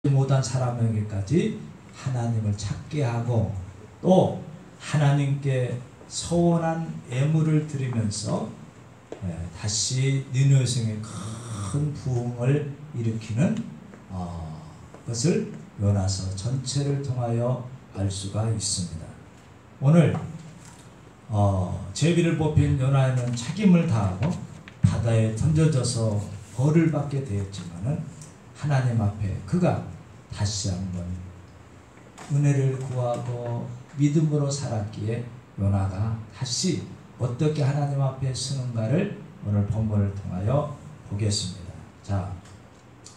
못한 사람에게까지 하나님을 찾게 하고 또 하나님께 서원한 예물을 드리면서 다시 니느웨 성에 큰 부흥을 일으키는 것을 요나서 전체를 통하여 알 수가 있습니다. 오늘 제비를 뽑힌 요나는 책임을 다하고 바다에 던져져서 벌을 받게 되었지만은 하나님 앞에 그가 다시 한번 은혜를 구하고 믿음으로 살았기에 요나가 다시 어떻게 하나님 앞에 서는가를 오늘 본문을 통하여 보겠습니다. 자,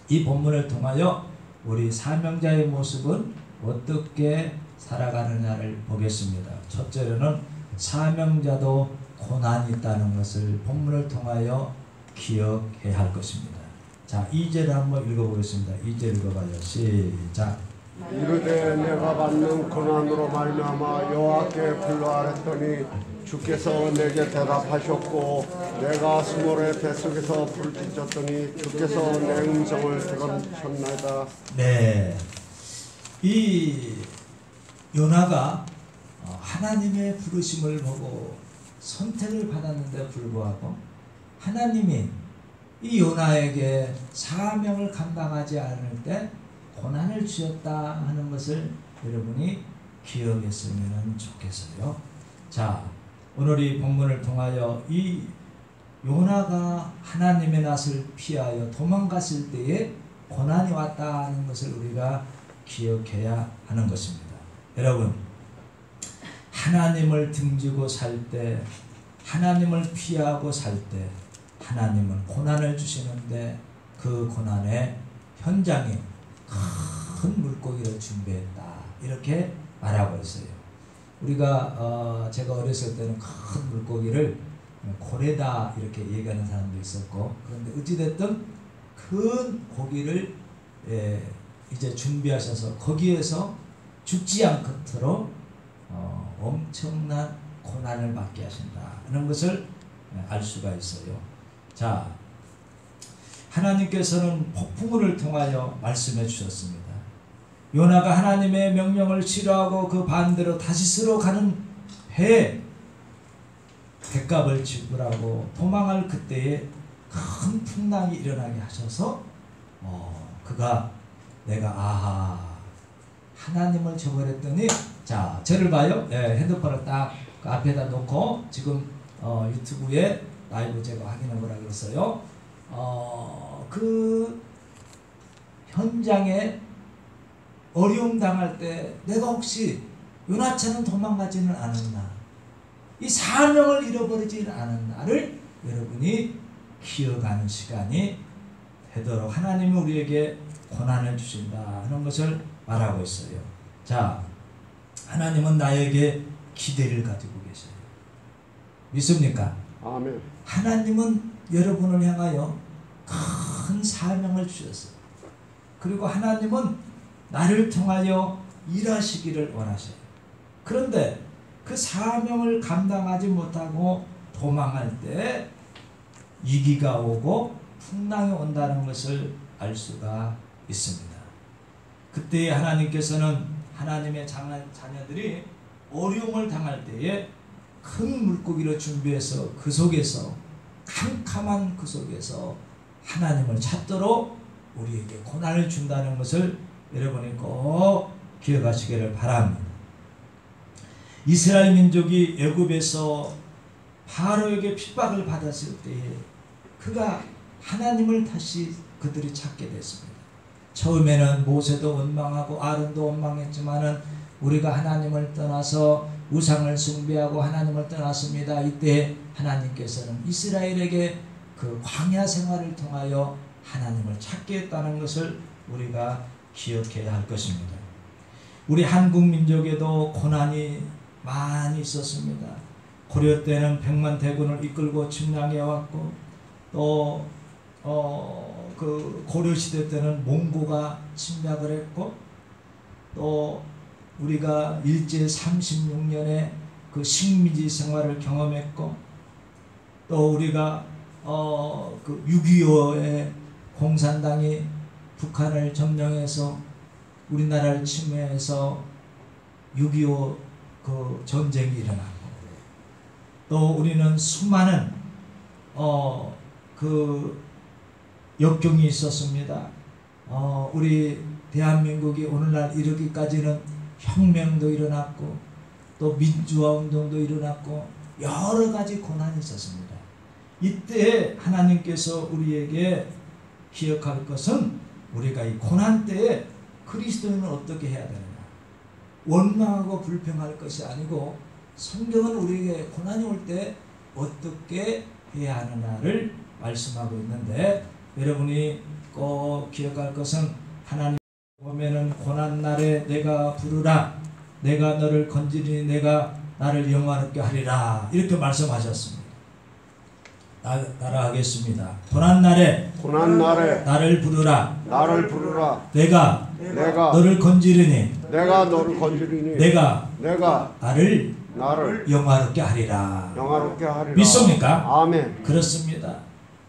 이 본문을 통하여 우리 사명자의 모습은 어떻게 살아가느냐를 보겠습니다. 첫째로는 사명자도 고난이 있다는 것을 본문을 통하여 기억해야 할 것입니다. 자, 2절을 한번 읽어보겠습니다. 2절 읽어봐요. 시작. 이르되 내가 받는 고난으로 말미암아 여호와께 불러아랬더니 주께서 내게 대답하셨고 내가 수모의 뱃속에서 부르짖었더니 주께서 내 음성을 들으셨나이다. 네, 이 요나가 하나님의 부르심을 보고 선택을 받았는데 불구하고 하나님이 이 요나에게 사명을 감당하지 않을 때 고난을 주셨다 하는 것을 여러분이 기억했으면 좋겠어요. 자, 오늘 이 본문을 통하여 이 요나가 하나님의 낯을 피하여 도망갔을 때에 고난이 왔다는 것을 우리가 기억해야 하는 것입니다. 여러분, 하나님을 등지고 살 때, 하나님을 피하고 살 때 하나님은 고난을 주시는데 그 고난의 현장에 큰 물고기를 준비했다 이렇게 말하고 있어요. 우리가 제가 어렸을 때는 큰 물고기를 고래다 이렇게 얘기하는 사람도 있었고, 그런데 어찌됐든 큰 고기를 이제 준비하셔서 거기에서 죽지 않도록 엄청난 고난을 받게 하신다 하는 것을 알 수가 있어요. 자, 하나님께서는 폭풍우를 통하여 말씀해 주셨습니다. 요나가 하나님의 명령을 싫어하고 그 반대로 다시스로 가는 배에 뱃값을 지불하고 도망할 그때에 큰 풍랑이 일어나게 하셔서 그가 내가 하나님을 저버렸더니, 자, 저를 봐요. 핸드폰을 딱 그 앞에다 놓고 지금 유튜브에 라이브 제가 확인해 보라 그랬어요. 그 현장에 어려움 당할 때 내가 혹시 요나처럼 도망가지는 않았나, 이 사명을 잃어버리지는 않았나를 여러분이 기억하는 시간이 되도록 하나님이 우리에게 고난을 주신다 하는 것을 말하고 있어요. 자, 하나님은 나에게 기대를 가지고 계세요. 믿습니까? 아멘. 하나님은 여러분을 향하여 큰 사명을 주셨어요. 그리고 하나님은 나를 통하여 일하시기를 원하셔요. 그런데 그 사명을 감당하지 못하고 도망할 때 위기가 오고 풍랑이 온다는 것을 알 수가 있습니다. 그때 하나님께서는 하나님의 자녀들이 어려움을 당할 때에 큰 물고기를 준비해서 그 속에서, 캄캄한 그 속에서 하나님을 찾도록 우리에게 고난을 준다는 것을 여러분이 꼭 기억하시기를 바랍니다. 이스라엘 민족이 애굽에서 바로에게 핍박을 받았을 때에 그가 하나님을 다시 그들이 찾게 됐습니다. 처음에는 모세도 원망하고 아론도 원망했지만은 우리가 하나님을 떠나서 우상을 숭배하고 하나님을 떠났습니다. 이때 하나님께서는 이스라엘에게 그 광야 생활을 통하여 하나님을 찾게 했다는 것을 우리가 기억해야 할 것입니다. 우리 한국 민족에도 고난이 많이 있었습니다. 고려 때는 백만 대군을 이끌고 침략해 왔고, 또 그 고려 시대 때는 몽고가 침략을 했고, 또 우리가 일제 36년의 그 식민지 생활을 경험했고, 또 우리가 그 6.25에 공산당이 북한을 점령해서 우리나라를 침해해서 6.25 그 전쟁이 일어났고, 또 우리는 수많은 그 역경이 있었습니다. 우리 대한민국이 오늘날 이르기까지는 혁명도 일어났고 또 민주화 운동도 일어났고 여러 가지 고난이 있었습니다. 이때 하나님께서 우리에게 기억할 것은 우리가 이 고난 때에 그리스도인은 어떻게 해야 되느냐. 원망하고 불평할 것이 아니고 성경은 우리에게 고난이 올 때 어떻게 해야 하느냐를 말씀하고 있는데, 여러분이 꼭 기억할 것은 하나님 보면은 고난 날에 내가 부르라, 내가 너를 건지리니 내가 나를 영화롭게 하리라, 이렇게 말씀하셨습니다. 따라하겠습니다. 고난 날에 나를 부르라, 내가 너를 건지리니 내가 나를 영화롭게 하리라. 믿습니까? 아멘. 그렇습니다.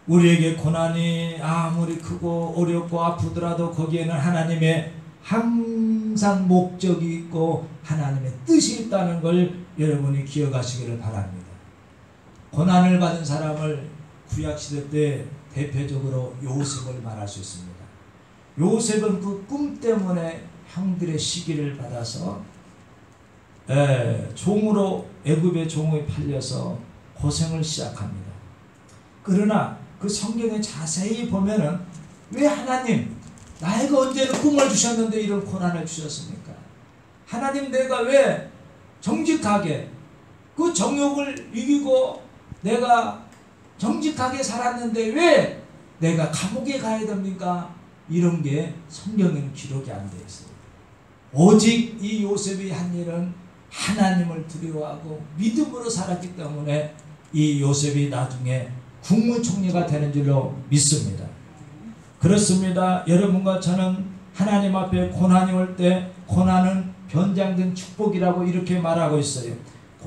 우리에게 고난이 아무리 크고 어렵고 아프더라도 거기에는 하나님의 항상 목적이 있고 하나님의 뜻이 있다는 걸 여러분이 기억하시기를 바랍니다. 고난을 받은 사람을 구약시대 때 대표적으로 요셉을 말할 수 있습니다. 요셉은 그 꿈 때문에 형들의 시기를 받아서 종으로 애굽의 종에 팔려서 고생을 시작합니다. 그러나 그 성경에 자세히 보면은 왜 하나님 나에게 언제는 꿈을 주셨는데 이런 고난을 주셨습니까? 하나님 내가 왜 정직하게 그 정욕을 이기고 내가 정직하게 살았는데 왜 내가 감옥에 가야 됩니까? 이런 게 성경에는 기록이 안 되어 있어요. 오직 이 요셉이 한 일은 하나님을 두려워하고 믿음으로 살았기 때문에 이 요셉이 나중에 국무총리가 되는 줄로 믿습니다. 그렇습니다. 여러분과 저는 하나님 앞에 고난이 올 때 고난은 변장된 축복이라고 이렇게 말하고 있어요.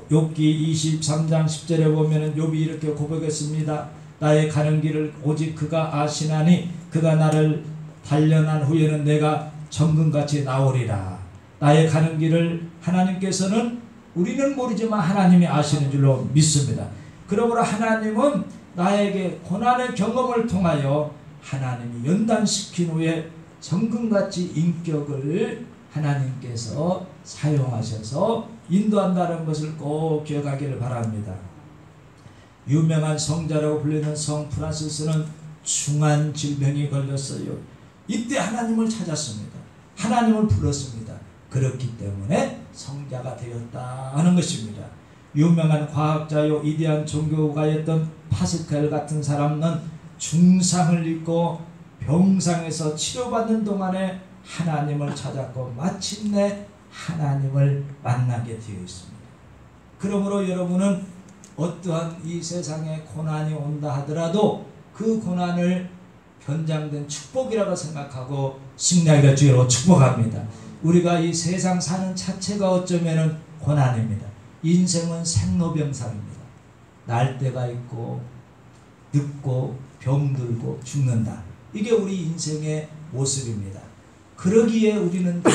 욥기 23장 10절에 보면은 욥이 이렇게 고백했습니다. 나의 가는 길을 오직 그가 아시나니 그가 나를 단련한 후에는 내가 정금같이 나오리라. 나의 가는 길을 하나님께서는 우리는 모르지만 하나님이 아시는 줄로 믿습니다. 그러므로 하나님은 나에게 고난의 경험을 통하여 하나님이 연단시킨 후에 정금같이 인격을 하나님께서 사용하셔서 인도한다는 것을 꼭 기억하기를 바랍니다. 유명한 성자라고 불리는 성 프란시스는 중한 질병이 걸렸어요. 이때 하나님을 찾았습니다. 하나님을 불렀습니다. 그렇기 때문에 성자가 되었다 하는 것입니다. 유명한 과학자요 위대한 종교가였던 파스칼 같은 사람은 중상을 입고 병상에서 치료받는 동안에 하나님을 찾았고 마침내 하나님을 만나게 되어 있습니다. 그러므로 여러분은 어떠한 이 세상에 고난이 온다 하더라도 그 고난을 변장된 축복이라고 생각하고 승리하기를 주로 축복합니다. 우리가 이 세상 사는 자체가 어쩌면 고난입니다. 인생은 생로병사입니다. 날 때가 있고 늙고 병들고 죽는다. 이게 우리 인생의 모습입니다. 그러기에 우리는 더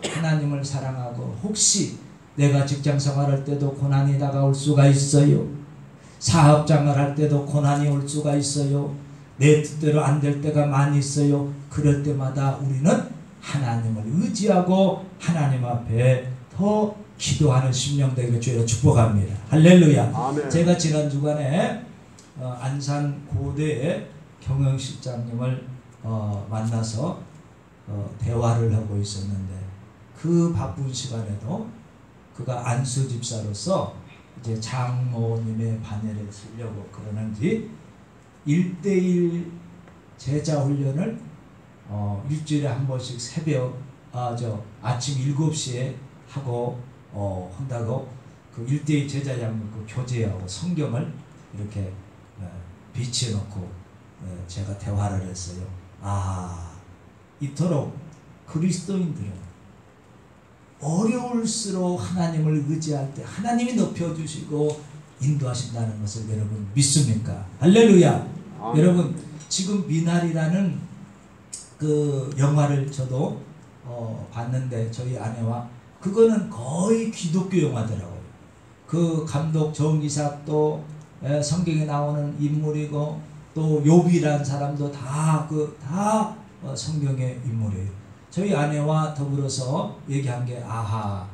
하나님을 사랑하고, 혹시 내가 직장 생활할 때도 고난이 다가올 수가 있어요. 사업장을 할 때도 고난이 올 수가 있어요. 내 뜻대로 안 될 때가 많이 있어요. 그럴 때마다 우리는 하나님을 의지하고 하나님 앞에 더 기도하는 심령 되기를 주여 축복합니다. 할렐루야. 아멘. 제가 지난 주간에 안산 고대의 경영실장님을 만나서 대화를 하고 있었는데, 그 바쁜 시간에도 그가 안수 집사로서 이제 장모님의 반열에 쓰려고 그러는지 1:1 제자 훈련을 일주일에 한 번씩 새벽 아침 7시에 하고 한다고, 그 1:1 제자장을 그 교재하고 성경을 이렇게 비치해 놓고 제가 대화를 했어요. 이토록 그리스도인들은 어려울수록 하나님을 의지할 때 하나님이 높여주시고 인도하신다는 것을 여러분 믿습니까? 할렐루야. 여러분 지금 미나리라는 그 영화를 저도 봤는데 저희 아내와 그거는 거의 기독교 영화더라고요. 그 감독 정기삭도 성경에 나오는 인물이고 또 욥이라는 사람도 다 성경의 인물이에요. 저희 아내와 더불어서 얘기한 게 아하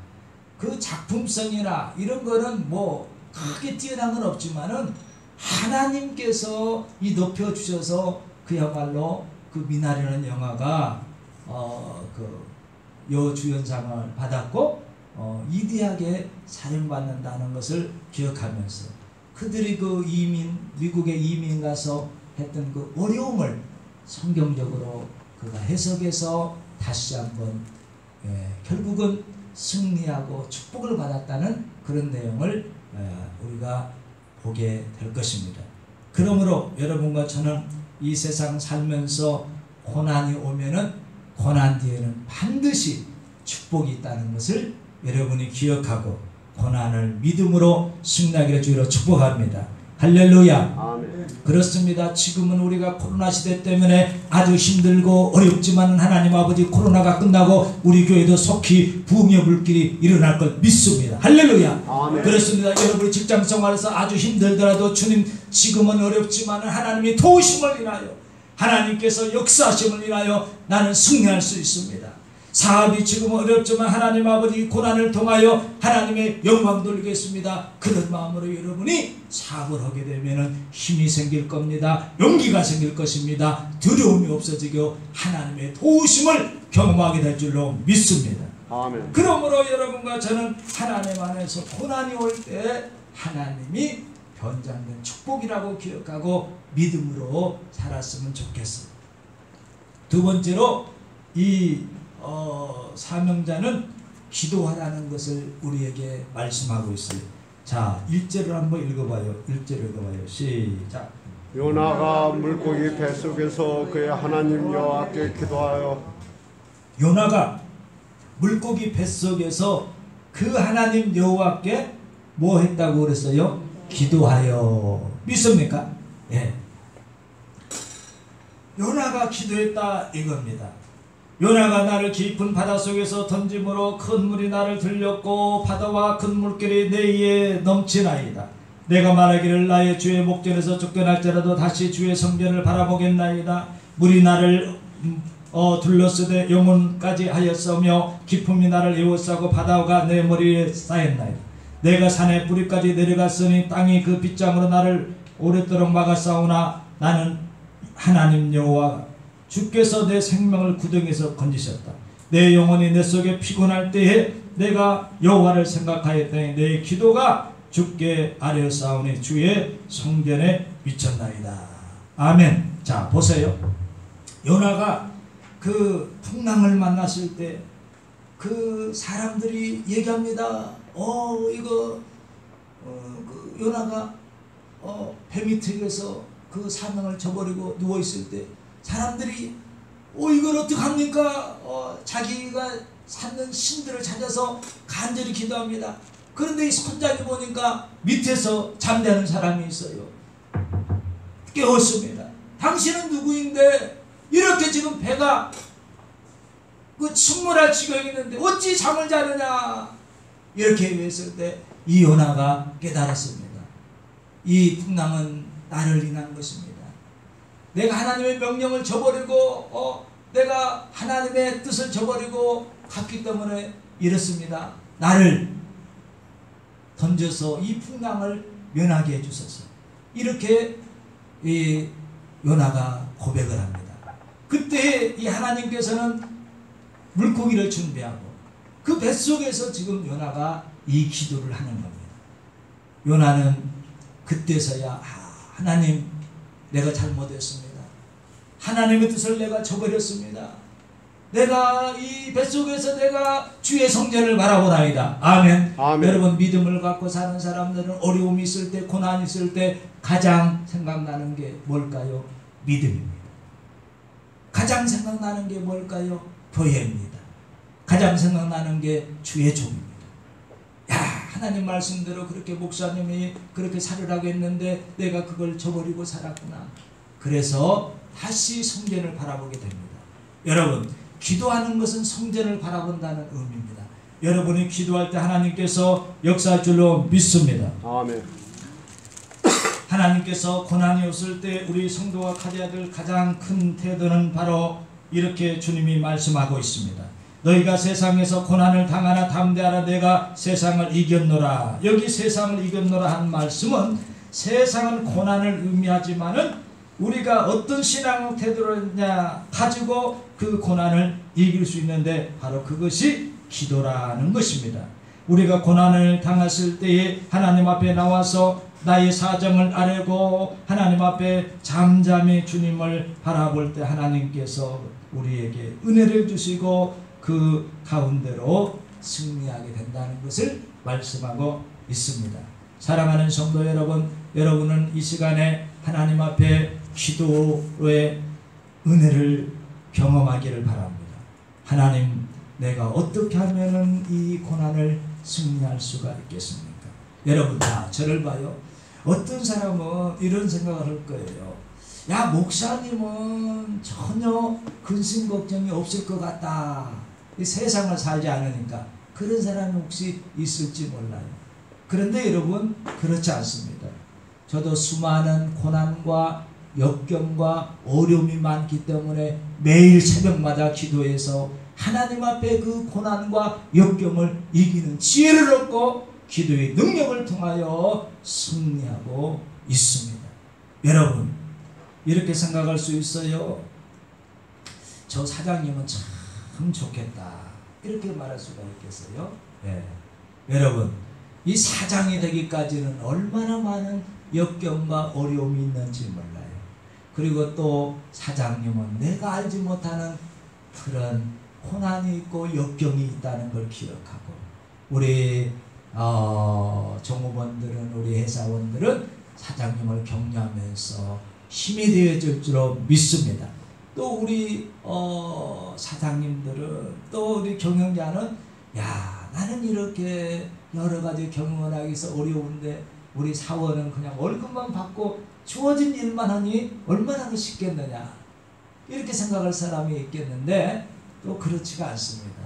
그 작품성이나 이런 거는 뭐 크게 뛰어난 건 없지만은 하나님께서 이 높여주셔서 그야말로 그 미나리라는 영화가 그 여주연상을 받았고 이대하게 사용받는다는 것을 기억하면서 그들이 그 미국에 이민 가서 했던 그 어려움을 성경적으로 그가 해석해서 다시 한번 결국은 승리하고 축복을 받았다는 그런 내용을 우리가 보게 될 것입니다. 그러므로 여러분과 저는 이 세상 살면서 고난이 오면은 고난 뒤에는 반드시 축복이 있다는 것을 여러분이 기억하고 고난을 믿음으로 승리하기를 주로 축복합니다. 할렐루야. 아멘. 그렇습니다. 지금은 우리가 코로나 시대 때문에 아주 힘들고 어렵지만 하나님 아버지 코로나가 끝나고 우리 교회도 속히 부흥의 물길이 일어날 걸 믿습니다. 할렐루야. 아멘. 그렇습니다. 여러분이 직장 생활에서 아주 힘들더라도 주님 지금은 어렵지만 하나님이 도우심을 인하여 하나님께서 역사하심을 인하여 나는 승리할 수 있습니다. 사업이 지금 어렵지만 하나님 아버지 고난을 통하여 하나님의 영광 돌리겠습니다. 그런 마음으로 여러분이 사업을 하게 되면 힘이 생길 겁니다. 용기가 생길 것입니다. 두려움이 없어지고 하나님의 도우심을 경험하게 될 줄로 믿습니다. 아멘. 그러므로 여러분과 저는 하나님 안에서 고난이 올 때 하나님이 변장된 축복이라고 기억하고 믿음으로 살았으면 좋겠어요. 두 번째로 이 사명자는 기도하라는 것을 우리에게 말씀하고 있어요. 자, 1절을 한번 읽어봐요. 1절 읽어봐요. 시작. 요나가 물고기 뱃속에서 그의 하나님 여호와께 기도하여 요나가 물고기 뱃속에서 그 하나님 여호와께 뭐 했다고 그랬어요? 기도하여. 믿습니까? 예. 요나가 기도했다 이겁니다. 요나가 나를 깊은 바닷속에서 던짐으로 큰 물이 나를 들렸고 바다와 큰 물결이 내 위에 넘치나이다. 내가 말하기를 나의 주의 목전에서 쫓겨날지라도 다시 주의 성전을 바라보겠나이다. 물이 나를 둘러쓰되 영혼까지 하였으며 기품이 나를 에워싸고 바다가 내 머리에 쌓였나이다. 내가 산의 뿌리까지 내려갔으니 땅이 그 빗장으로 나를 오랫도록 막았사오나 나는 하나님 여호와 주께서 내 생명을 구덩이에서 건지셨다. 내 영혼이 내 속에 피곤할 때에 내가 여호와를 생각하였더니 내 기도가 주께 아뢰었사오니 주의 성전에 미쳤나이다. 아멘. 자, 보세요. 요나가 그 풍랑을 만났을 때 그 사람들이 얘기합니다. 그 요나가 배 밑에서 그 사명을 저버리고 누워있을 때 사람들이 이걸 어떡합니까? 자기가 찾는 신들을 찾아서 간절히 기도합니다. 그런데 이 선장이 보니까 밑에서 잠자는 사람이 있어요. 깨웠습니다. 당신은 누구인데 이렇게 지금 배가 그 침몰할 지경이 있는데 어찌 잠을 자느냐? 이렇게 했을 때 이 요나가 깨달았습니다. 이 풍랑은 나를 인한 것입니다. 내가 하나님의 명령을 저버리고 내가 하나님의 뜻을 저버리고 갔기 때문에 이렇습니다. 나를 던져서 이 풍랑을 면하게 해주소서. 이렇게 이 요나가 고백을 합니다. 그때 이 하나님께서는 물고기를 준비하고 그 뱃속에서 지금 요나가 이 기도를 하는 겁니다. 요나는 그때서야 하나님 내가 잘못했습니다. 하나님의 뜻을 내가 저버렸습니다. 내가 이 뱃속에서 내가 주의 성전을 바라보나이다. 아멘. 아멘. 여러분 믿음을 갖고 사는 사람들은 어려움이 있을 때 고난이 있을 때 가장 생각나는 게 뭘까요? 믿음입니다. 가장 생각나는 게 뭘까요? 교회입니다. 가장 생각나는 게 주의 종입니다. 야, 하나님 말씀대로 그렇게 목사님이 그렇게 살으라고 했는데 내가 그걸 저버리고 살았구나. 그래서 다시 성전을 바라보게 됩니다. 여러분 기도하는 것은 성전을 바라본다는 의미입니다. 여러분이 기도할 때 하나님께서 역사할 줄로 믿습니다. 아멘. 하나님께서 고난이 없을 때 우리 성도가 가져야 될 가장 큰 태도는 바로 이렇게 주님이 말씀하고 있습니다. 너희가 세상에서 고난을 당하나 담대하라 내가 세상을 이겼노라. 여기 세상을 이겼노라 한 말씀은 세상은 고난을 의미하지만은 우리가 어떤 신앙 태도냐 가지고 그 고난을 이길 수 있는데 바로 그것이 기도라는 것입니다. 우리가 고난을 당했을 때에 하나님 앞에 나와서 나의 사정을 아뢰고 하나님 앞에 잠잠히 주님을 바라볼 때 하나님께서 우리에게 은혜를 주시고 그 가운데로 승리하게 된다는 것을 말씀하고 있습니다. 사랑하는 성도 여러분, 여러분은 이 시간에 하나님 앞에 기도의 은혜를 경험하기를 바랍니다. 하나님, 내가 어떻게 하면은 이 고난을 승리할 수가 있겠습니까? 여러분 다 저를 봐요. 어떤 사람은 이런 생각을 할 거예요. 야, 목사님은 전혀 근심 걱정이 없을 것 같다. 이 세상을 살지 않으니까. 그런 사람이 혹시 있을지 몰라요. 그런데 여러분 그렇지 않습니다. 저도 수많은 고난과 역경과 어려움이 많기 때문에 매일 새벽마다 기도해서 하나님 앞에 그 고난과 역경을 이기는 지혜를 얻고 기도의 능력을 통하여 승리하고 있습니다. 여러분 이렇게 생각할 수 있어요. 저 사장님은 참 좋겠다. 이렇게 말할 수가 있겠어요? 네. 여러분 이 사장이 되기까지는 얼마나 많은 역경과 어려움이 있는지 몰라요. 그리고 또 사장님은 내가 알지 못하는 그런 고난이 있고 역경이 있다는 걸 기억하고 우리 종업원들은 우리 회사원들은 사장님을 격려하면서 힘이 되어줄 줄로 믿습니다. 또 우리 사장님들은 또 우리 경영자는 야 나는 이렇게 여러 가지 경영을 하기 위해서 어려운데 우리 사원은 그냥 월급만 받고 주어진 일만 하니 얼마나 쉽겠느냐 이렇게 생각할 사람이 있겠는데 또 그렇지가 않습니다.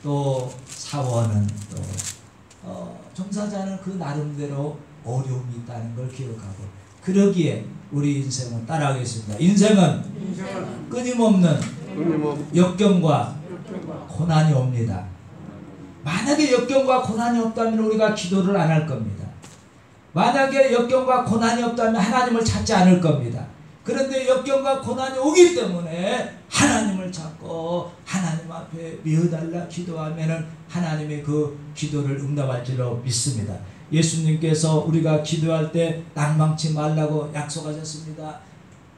또 사원은 또 종사자는 그 나름대로 어려움이 있다는 걸 기억하고 그러기에 우리 인생은 따라하겠습니다. 인생은 끊임없는 역경과 고난이 옵니다. 만약에 역경과 고난이 없다면 우리가 기도를 안 할 겁니다. 만약에 역경과 고난이 없다면 하나님을 찾지 않을 겁니다. 그런데 역경과 고난이 오기 때문에 하나님을 찾고 하나님 앞에 미어달라 기도하면은 하나님의 그 기도를 응답할 줄로 믿습니다. 예수님께서 우리가 기도할 때 낭망치 말라고 약속하셨습니다.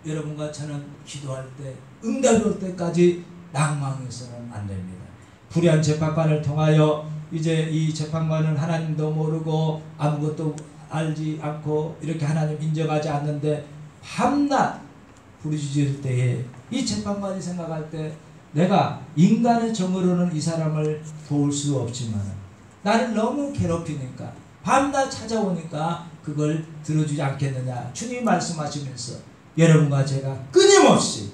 여러분과 저는 기도할 때 응답이 올 때까지 낭망해서는 안 됩니다. 불의한 재판관을 통하여 이제 이 재판관은 하나님도 모르고 아무것도 알지 않고 이렇게 하나님 인정하지 않는데 밤낮 부르짖을 때에 이 재판관이 생각할 때 내가 인간의 정으로는 이 사람을 도울 수 없지만 나를 너무 괴롭히니까 밤낮 찾아오니까 그걸 들어주지 않겠느냐 주님이 말씀하시면서 여러분과 제가 끊임없이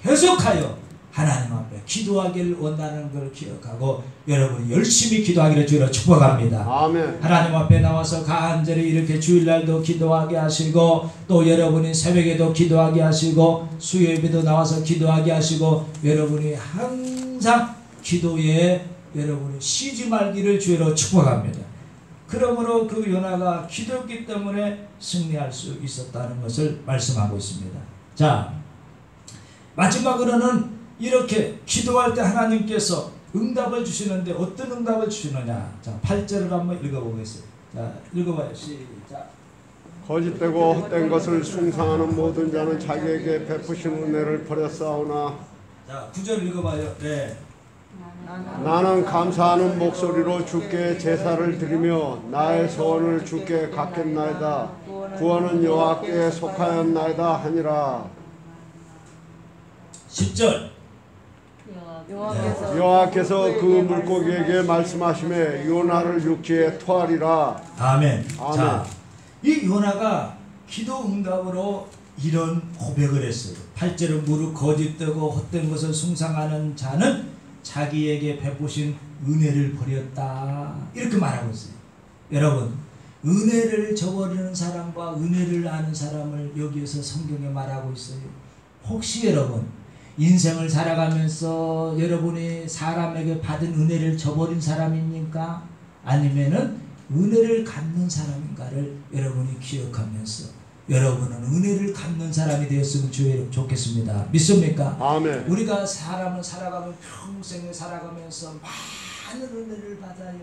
계속하여 하나님 앞에 기도하기를 원하는 걸 기억하고 여러분이 열심히 기도하기를 주로 축복합니다. 아멘. 하나님 앞에 나와서 간절히 이렇게 주일날도 기도하게 하시고 또 여러분이 새벽에도 기도하게 하시고 수요일에도 나와서 기도하게 하시고 여러분이 항상 기도에 여러분이 쉬지 말기를 주로 축복합니다. 그러므로 그 요나가 기도했기 때문에 승리할 수 있었다는 것을 말씀하고 있습니다. 자, 마지막으로는 이렇게 기도할 때 하나님께서 응답을 주시는데 어떤 응답을 주시느냐. 자, 8절을 한번 읽어보겠습니다. 자, 읽어봐요. 시작. 거짓되고 헛된 것을 숭상하는 모든 자는 자기에게 베푸신 은혜를 버렸사오나 자, 9절 읽어봐요. 네. 나는 감사하는 목소리로 주께 제사를 드리며 나의 소원을 주께 갚겠나이다. 구원은 여호와께 속하였나이다 하니라. 10절. 여호와께서 그 물고기에게 말씀하시매 요나를 육지에 토하리라. 아멘. 아멘. 자, 이 요나가 기도 응답으로 이런 고백을 했어요. 8절은 무릇 거짓되고 헛된 것을 숭상하는 자는 자기에게 베푸신 은혜를 버렸다. 이렇게 말하고 있어요. 여러분, 은혜를 저버리는 사람과 은혜를 아는 사람을 여기에서 성경에 말하고 있어요. 혹시 여러분 인생을 살아가면서 여러분이 사람에게 받은 은혜를 저버린 사람입니까? 아니면은 은혜를 갚는 사람인가를 여러분이 기억하면서 여러분은 은혜를 갚는 사람이 되었으면 좋겠습니다. 믿습니까? 아멘. 우리가 사람을 살아가면 평생을 살아가면서 많은 은혜를 받아요.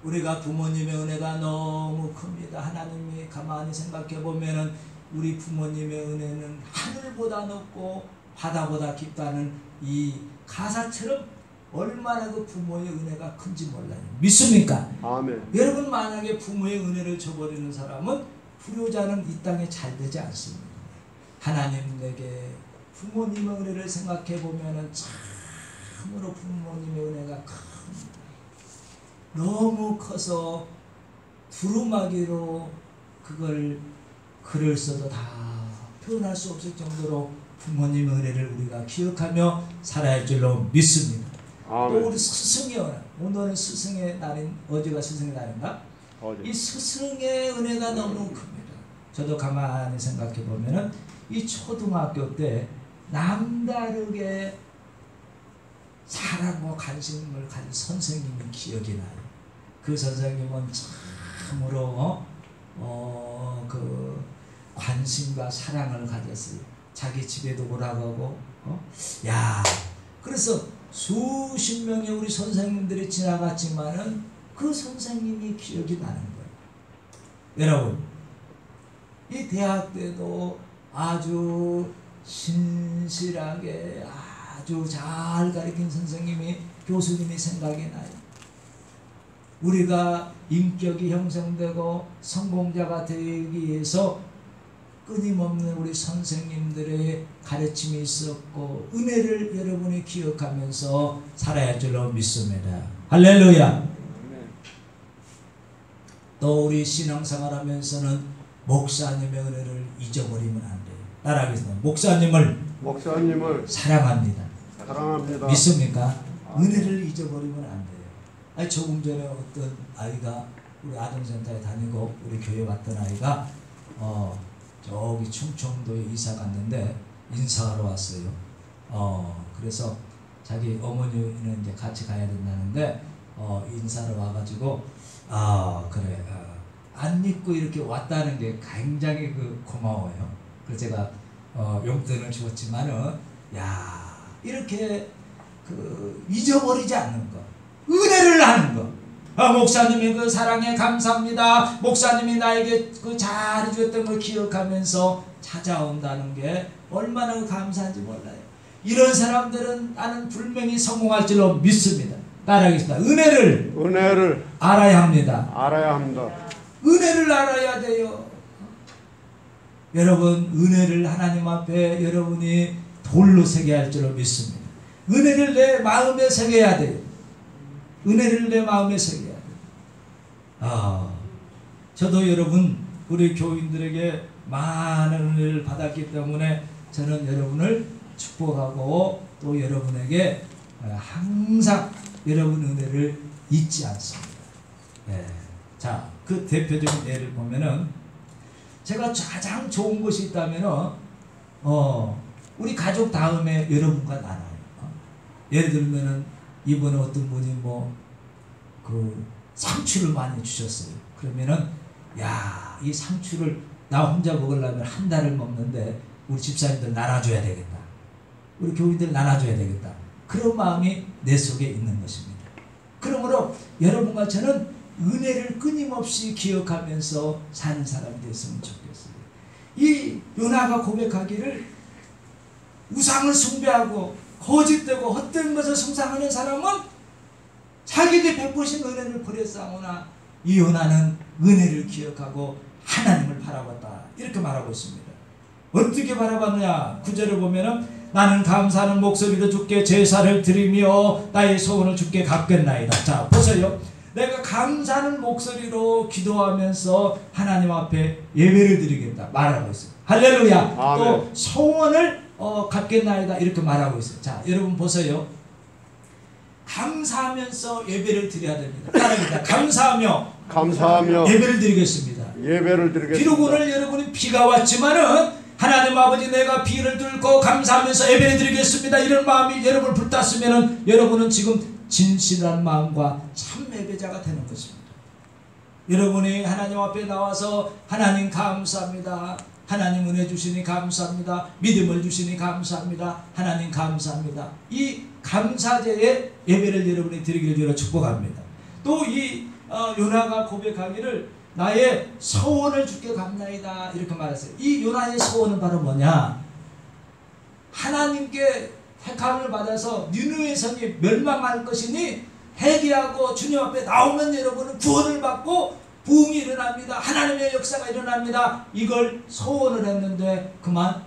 우리가 부모님의 은혜가 너무 큽니다. 하나님이 가만히 생각해 보면은 우리 부모님의 은혜는 하늘보다 높고 바다보다 깊다는 이 가사처럼 얼마나 그 부모의 은혜가 큰지 몰라요. 믿습니까? 아멘. 여러분, 만약에 부모의 은혜를 저버리는 사람은 불효자는 이 땅에 잘 되지 않습니다. 하나님에게 부모님의 은혜를 생각해 보면은 참으로 부모님의 은혜가 큽니다. 너무 커서 두루마기로 그걸 글을 써도 다 표현할 수 없을 정도로 부모님의 은혜를 우리가 기억하며 살아야 할 줄로 믿습니다. 아멘. 또 우리 스승의 은혜, 오늘은 스승의 날인, 어제가 스승의 날인가? 어제. 이 스승의 은혜가 너무 큽니다. 저도 가만히 생각해 보면은 이 초등학교 때 남다르게 사랑과 관심을 가진 선생님이 기억이 나요. 그 선생님은 참으로 그 관심과 사랑을 가졌어요. 자기 집에도 오라고 하고, 그래서 수십 명의 우리 선생님들이 지나갔지만은 그 선생님이 기억이 나는 거예요. 여러분, 이 대학 때도 아주 신실하게 아주 잘 가르친 선생님이, 교수님이 생각이 나요. 우리가 인격이 형성되고 성공자가 되기 위해서 끊임없는 우리 선생님들의 가르침이 있었고 은혜를 여러분이 기억하면서 살아야 할 줄로 믿습니다. 할렐루야. 또 우리 신앙생활하면서는 목사님의 은혜를 잊어버리면 안 돼요. 따라하겠습니다. 목사님을 사랑합니다. 믿습니까? 은혜를 잊어버리면 안 돼요. 아니, 조금 전에 어떤 아이가 우리 아동센터에 다니고 우리 교회 왔던 아이가 저기 충청도에 이사 갔는데 인사하러 왔어요. 그래서 자기 어머니는 이제 같이 가야 된다는데 인사를 와가지고 그래 안 믿고 이렇게 왔다는 게 굉장히 고마워요. 그래서 제가 용돈을 주었지만은 이렇게 잊어버리지 않는 거, 은혜를 하는 거. 목사님의 그 사랑에 감사합니다. 목사님이 나에게 잘해줬던 걸 기억하면서 찾아온다는 게 얼마나 감사한지 몰라요. 이런 사람들은 나는 분명히 성공할 줄로 믿습니다. 따라하겠습니다. 은혜를 알아야 합니다. 은혜를 알아야 돼요. 여러분, 은혜를 하나님 앞에 여러분이 돌로 새겨야 할 줄로 믿습니다. 은혜를 내 마음에 새겨야 돼요. 은혜를 내 마음에 새겨야 돼요. 저도 여러분, 우리 교인들에게 많은 은혜를 받았기 때문에 저는 여러분을 축복하고 또 여러분에게 항상 여러분 은혜를 잊지 않습니다. 자, 그 대표적인 예를 보면은 제가 가장 좋은 것이 있다면은 우리 가족 다음에 여러분과 나눠요. 예를 들면은 이번에 어떤 분이 상추를 많이 주셨어요. 그러면은 이 상추를 나 혼자 먹으려면 한 달을 먹는데 우리 집사님들 나눠줘야 되겠다. 우리 교인들 나눠줘야 되겠다. 그런 마음이 내 속에 있는 것입니다. 그러므로 여러분과 저는 은혜를 끊임없이 기억하면서 사는 사람이 됐으면 좋겠어요. 이 요나가 고백하기를 우상을 숭배하고 거짓되고 헛된 것을 숭상하는 사람은 자기들이 베푸신 은혜를 버렸사오나 이 요나는 은혜를 기억하고 하나님을 바라봤다. 이렇게 말하고 있습니다. 어떻게 바라봤느냐? 9절을 보면은 나는 감사하는 목소리로 주께 제사를 드리며 나의 소원을 주께 갚겠나이다. 자, 보세요. 내가 감사하는 목소리로 기도하면서 하나님 앞에 예배를 드리겠다 말하고 있어요. 할렐루야. 아멘. 또 소원을 갖겠나이다 이렇게 말하고 있어요. 자, 여러분 보세요. 감사하면서 예배를 드려야 됩니다. 따릅니다. 감사하며 예배를 드리겠습니다. 예배를 드리겠습니다. 비록 오늘 여러분이 비가 왔지만은 하나님 아버지 내가 비를 뚫고 감사하면서 예배를 드리겠습니다. 이런 마음이 여러분을 불탔으면은 여러분은 지금 진실한 마음과 참 예배자가 되는 것입니다. 여러분이 하나님 앞에 나와서 하나님 감사합니다. 하나님 은혜 주시니 감사합니다. 믿음을 주시니 감사합니다. 하나님 감사합니다. 이 감사제의 예배를 여러분이 드리기를 주로 축복합니다. 또 이 요나가 고백하기를 나의 소원을 주께 감나이다 이렇게 말했어요. 이 요나의 소원은 바로 뭐냐? 하나님께 택함을 받아서 니느웨 성이 멸망할 것이니 회개하고 주님 앞에 나오면 여러분은 구원을 받고 부흥이 일어납니다. 하나님의 역사가 일어납니다. 이걸 소원을 했는데 그만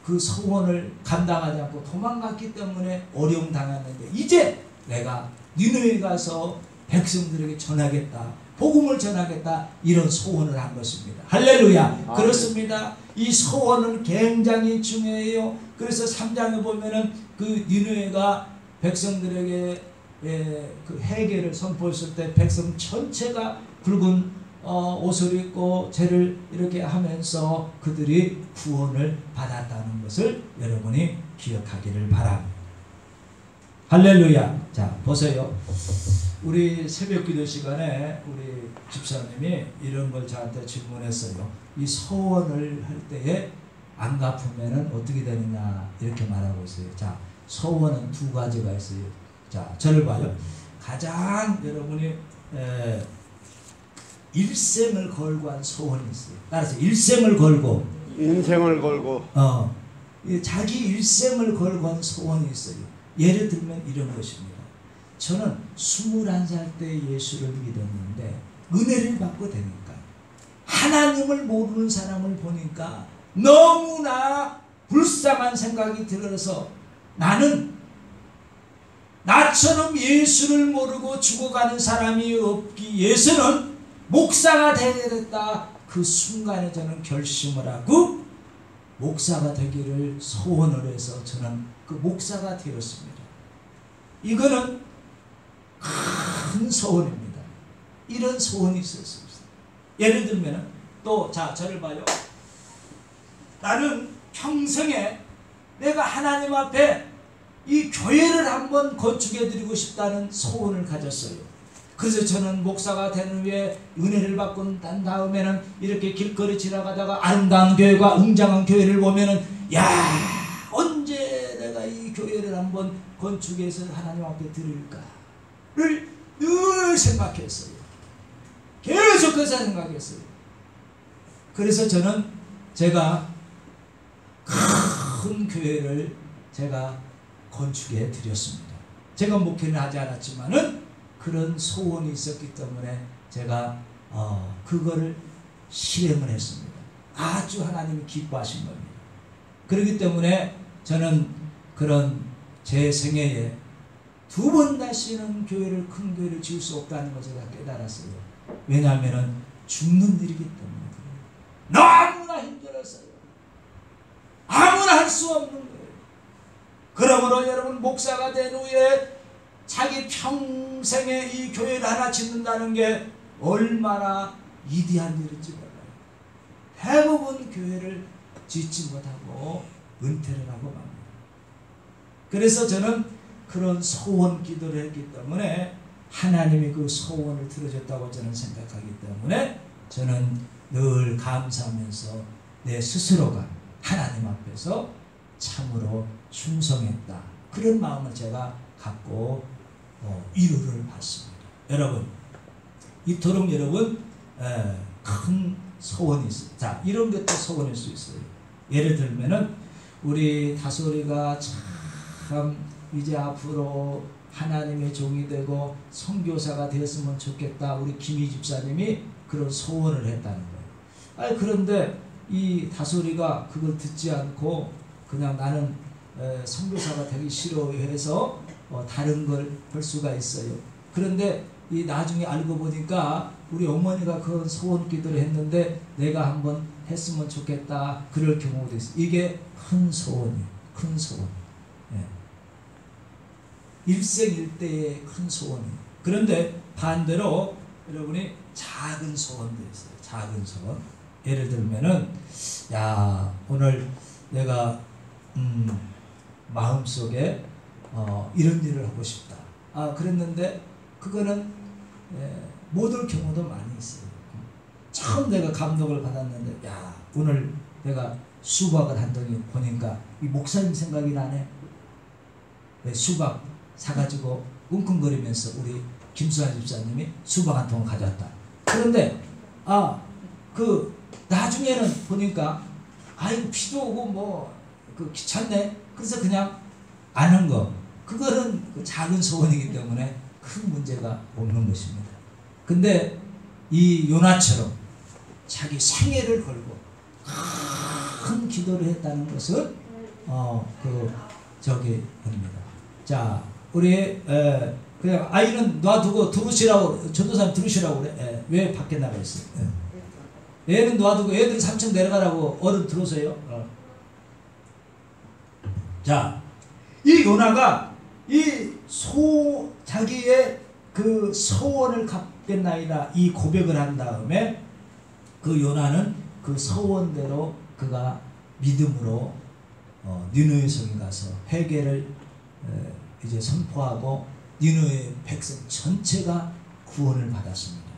그 소원을 감당하지 않고 도망갔기 때문에 어려움 당했는데 이제 내가 니느웨에 가서 백성들에게 전하겠다. 복음을 전하겠다. 이런 소원을 한 것입니다. 할렐루야. 그렇습니다. 이 소원은 굉장히 중요해요. 그래서 3장에 보면은 그 니느웨가 백성들에게 그 회개를 선포했을 때 백성 전체가 붉은 옷을 입고 죄를 이렇게 하면서 그들이 구원을 받았다는 것을 여러분이 기억하기를 바랍니다. 할렐루야. 자, 보세요. 우리 새벽 기도 시간에 우리 집사님이 이런 걸 저한테 질문했어요. 이 소원을 할 때에 안 갚으면은 어떻게 되느냐 이렇게 말하고 있어요. 자, 소원은 두 가지가 있어요. 자, 저를 봐요. 가장 여러분이 일생을 걸고 한 소원이 있어요. 따라서 일생을 걸고 인생을 걸고 자기 일생을 걸고 한 소원이 있어요. 예를 들면 이런 것입니다. 저는 21살 때 예수를 믿었는데 은혜를 받고 되니까 하나님을 모르는 사람을 보니까 너무나 불쌍한 생각이 들어서 나는 나처럼 예수를 모르고 죽어가는 사람이 없기 위해서는 목사가 되겠다. 그 순간에 저는 결심을 하고 목사가 되기를 소원을 해서 저는 그 목사가 되었습니다. 이거는 큰 소원입니다. 이런 소원이 있었습니다. 예를 들면 또 자 저를 봐요. 나는 평생에 내가 하나님 앞에 이 교회를 한번 건축해 드리고 싶다는 소원을 가졌어요. 그래서 저는 목사가 된 후에 은혜를 받고 난 다음에는 이렇게 길거리 지나가다가 아름다운 교회가 웅장한 교회를 보면은 야 언제 내가 이 교회를 한번 건축해서 하나님 앞에 드릴까를 늘 생각했어요. 계속해서 생각했어요. 그래서 저는 제가 큰 교회를 제가 건축해 드렸습니다. 제가 목회는 하지 않았지만은 그런 소원이 있었기 때문에 제가 그거를 실행을 했습니다. 아주 하나님이 기뻐하신 겁니다. 그렇기 때문에 저는 그런 제 생애에 두 번 다시는 교회를 큰 교회를 지을 수 없다는 것을 제가 깨달았어요. 왜냐하면 죽는 일이기 때문에 너무나 힘들었어요. 아무나 할 수 없는 거예요. 그러므로 여러분 목사가 된 후에 자기 평생에 이 교회를 하나 짓는다는 게 얼마나 위대한 일인지 몰라요. 대부분 교회를 짓지 못하고 은퇴를 하고 맙니다. 그래서 저는 그런 소원 기도를 했기 때문에 하나님이 그 소원을 들어줬다고 저는 생각하기 때문에 저는 늘 감사하면서 내 스스로가 하나님 앞에서 참으로 충성했다. 그런 마음을 제가 갖고 위로를 받습니다. 여러분 이토록 여러분 큰 소원이 있어요. 자 이런 것도 소원일 수 있어요. 예를 들면은 우리 다솔이가 참 이제 앞으로 하나님의 종이 되고 선교사가 되었으면 좋겠다. 우리 김희 집사님이 그런 소원을 했다는 거예요. 그런데 이 다솔이가 그걸 듣지 않고 그냥 나는 선교사가 되기 싫어해서 다른 걸 할 수가 있어요. 그런데 이 나중에 알고 보니까 우리 어머니가 그 소원 기도를 했는데 내가 한번 했으면 좋겠다. 그럴 경우도 있어요. 이게 큰 소원이에요. 큰 소원. 예. 일생일대의 큰 소원이에요. 그런데 반대로 여러분이 작은 소원도 있어요. 작은 소원. 예를 들면은 야 오늘 내가 마음속에 이런 일을 하고 싶다. 그랬는데 그거는 못 올 경우도 많이 있어요. 처음 내가 감동을 받았는데 야 오늘 내가 수박을 한 동이 보니까 이 목사님 생각이 나네. 수박 사가지고 끙끙거리면서 우리 김수환 집사님이 수박 한 통을 가져왔다. 그런데 그 나중에는 보니까 이거 비도 오고 뭐 그 귀찮네. 그래서 그냥 안 한 거. 그거는 그 작은 소원이기 때문에 큰 문제가 없는 것입니다. 근데 이 요나처럼 자기 생애를 걸고 큰 기도를 했다는 것은 합니다. 자, 우리 그냥 아이는 놔두고 들으시라고 전도사님 들으시라고 그래. 왜 밖에 나가 있어요? 애는 놔두고 애들 3층 내려가라고 어른 들어오세요. 자, 이 요나가 자기의 그 소원을 갚겠나이다 이 고백을 한 다음에 그 요나는 그 소원대로 그가 믿음으로 니느웨 성에 가서 회개를 이제 선포하고 니느웨 백성 전체가 구원을 받았습니다.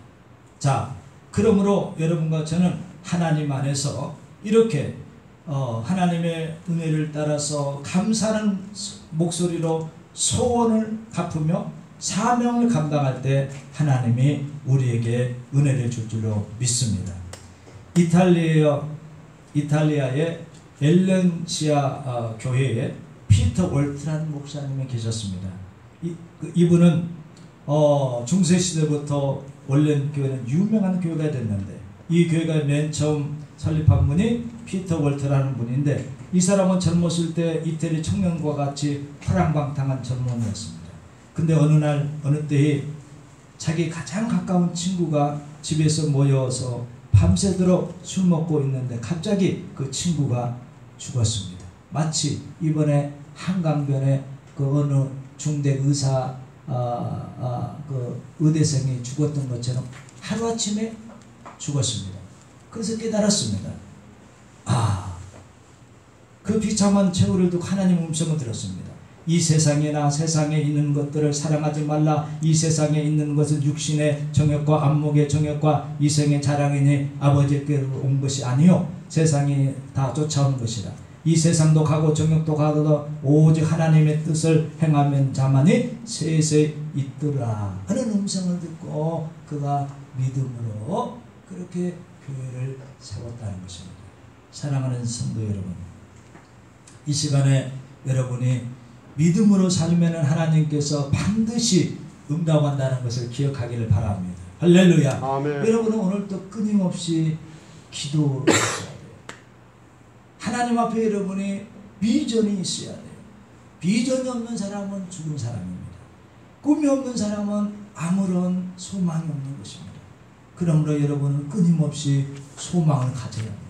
자, 그러므로 여러분과 저는 하나님 안에서 이렇게 하나님의 은혜를 따라서 감사하는 목소리로 소원을 갚으며 사명을 감당할 때 하나님이 우리에게 은혜를 줄 줄로 믿습니다. 이탈리아의 엘렌시아 교회에 피터 월트라는 목사님이 계셨습니다. 이분은 중세시대부터 원래 교회는 유명한 교회가 됐는데 이 교회가 맨 처음 설립한 분이 피터 월트라는 분인데 이 사람은 젊었을 때 이태리 청년과 같이 화랑방탕한 젊은이였습니다. 근데 어느 때에 자기 가장 가까운 친구가 집에서 모여서 밤새도록 술 먹고 있는데 갑자기 그 친구가 죽었습니다. 마치 이번에 한강변에 그 어느 중대 의사 그 의대생이 죽었던 것처럼 하루아침에 죽었습니다. 그래서 깨달았습니다. 그 비참한 최후를 두고 하나님 음성을 들었습니다. 이 세상에 있는 것들을 사랑하지 말라. 이 세상에 있는 것은 육신의 정욕과 안목의 정욕과 이생의 자랑이니 아버지께로 온 것이 아니요 세상이 다 쫓아오는 것이라. 이 세상도 가고 정욕도 가도 오직 하나님의 뜻을 행하면 자만이 세세 있더라 하는 음성을 듣고 그가 믿음으로 그렇게 교회를 세웠다는 것입니다. 사랑하는 성도 여러분, 이 시간에 여러분이 믿음으로 살면 하나님께서 반드시 응답한다는 것을 기억하기를 바랍니다. 할렐루야. 아멘. 여러분은 오늘도 끊임없이 기도를 하셔야 돼요. 하나님 앞에 여러분이 비전이 있어야 돼요. 비전이 없는 사람은 죽은 사람입니다. 꿈이 없는 사람은 아무런 소망이 없는 것입니다. 그러므로 여러분은 끊임없이 소망을 가져야 합니다.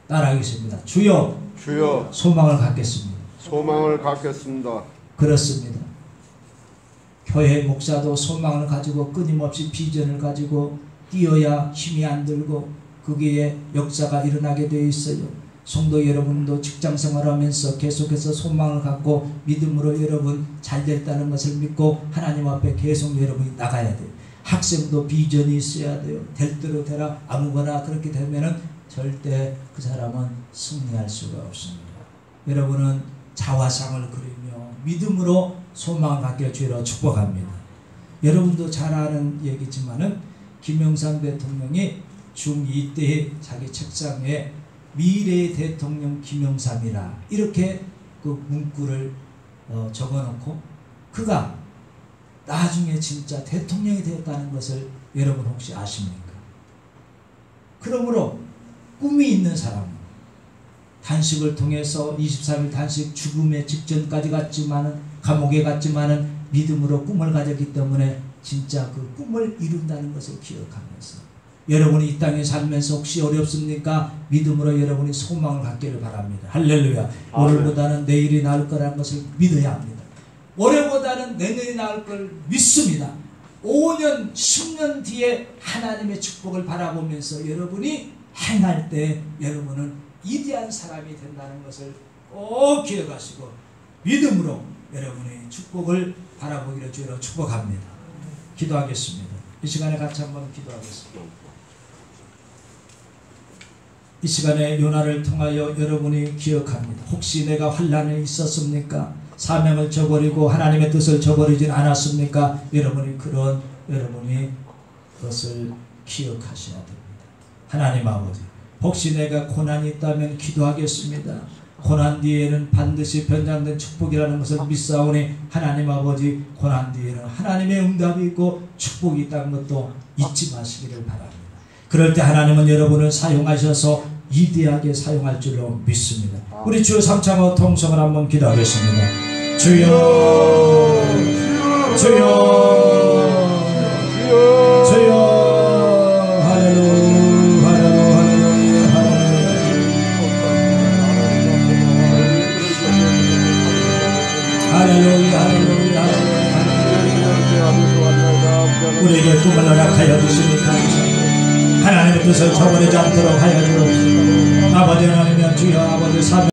따라하겠습니다. 주여, 주여, 소망을 갖겠습니다. 소망을 갖겠습니다. 그렇습니다. 교회 목사도 소망을 가지고 끊임없이 비전을 가지고 뛰어야 힘이 안 들고 거기에 역사가 일어나게 되어 있어요. 성도 여러분도 직장생활하면서 계속해서 소망을 갖고 믿음으로 여러분 잘 됐다는 것을 믿고 하나님 앞에 계속 여러분이 나가야 돼요. 학생도 비전이 있어야 돼요. 될 대로 되라. 아무거나 그렇게 되면은 절대 그 사람은 승리할 수가 없습니다. 여러분은 자화상을 그리며 믿음으로 소망을 갖게 주로 축복합니다. 여러분도 잘 아는 얘기지만은 김영삼 대통령이 중2 때 자기 책상에 미래의 대통령 김영삼이라 이렇게 그 문구를 적어놓고 그가 나중에 진짜 대통령이 되었다는 것을 여러분 혹시 아십니까? 그러므로 꿈이 있는 사람은 단식을 통해서 23일 단식 죽음의 직전까지 갔지만은 감옥에 갔지만은 믿음으로 꿈을 가졌기 때문에 진짜 그 꿈을 이룬다는 것을 기억하면서 여러분이 이 땅에 살면서 혹시 어렵습니까? 믿음으로 여러분이 소망을 갖기를 바랍니다. 할렐루야. 오늘보다는 내일이 나을 거라는 것을 믿어야 합니다. 올해보다는 내년이 나을 걸 믿습니다. 5년, 10년 뒤에 하나님의 축복을 바라보면서 여러분이 행할 때 여러분은 위대한 사람이 된다는 것을 꼭 기억하시고 믿음으로 여러분의 축복을 바라보기를 주로 축복합니다. 기도하겠습니다. 이 시간에 같이 한번 기도하겠습니다. 이 시간에 요나를 통하여 여러분이 기억합니다. 혹시 내가 환난에 있었습니까? 사명을 저버리고 하나님의 뜻을 저버리진 않았습니까? 여러분이 그것을 기억하셔야 됩니다. 하나님 아버지, 혹시 내가 고난이 있다면 기도하겠습니다. 고난 뒤에는 반드시 변장된 축복이라는 것을 믿사오니 하나님 아버지, 고난 뒤에는 하나님의 응답이 있고 축복이 있다는 것도 잊지 마시기를 바랍니다. 그럴 때 하나님은 여러분을 사용하셔서 위대하게 사용할 줄로 믿습니다. 우리 주여 삼창어 통성을 한번 기도하겠습니다. 주여, 주여, 주여, 할렐루야, 할렐루야, 할렐루야, 할렐루야, 할렐루야. 우리에게 꿈을 허락하여 주시니 감사합니다. 하나님의 뜻을 저버리지 않도록 하여 주옵소서. 아버지 하나님의 주여, 아버지 사명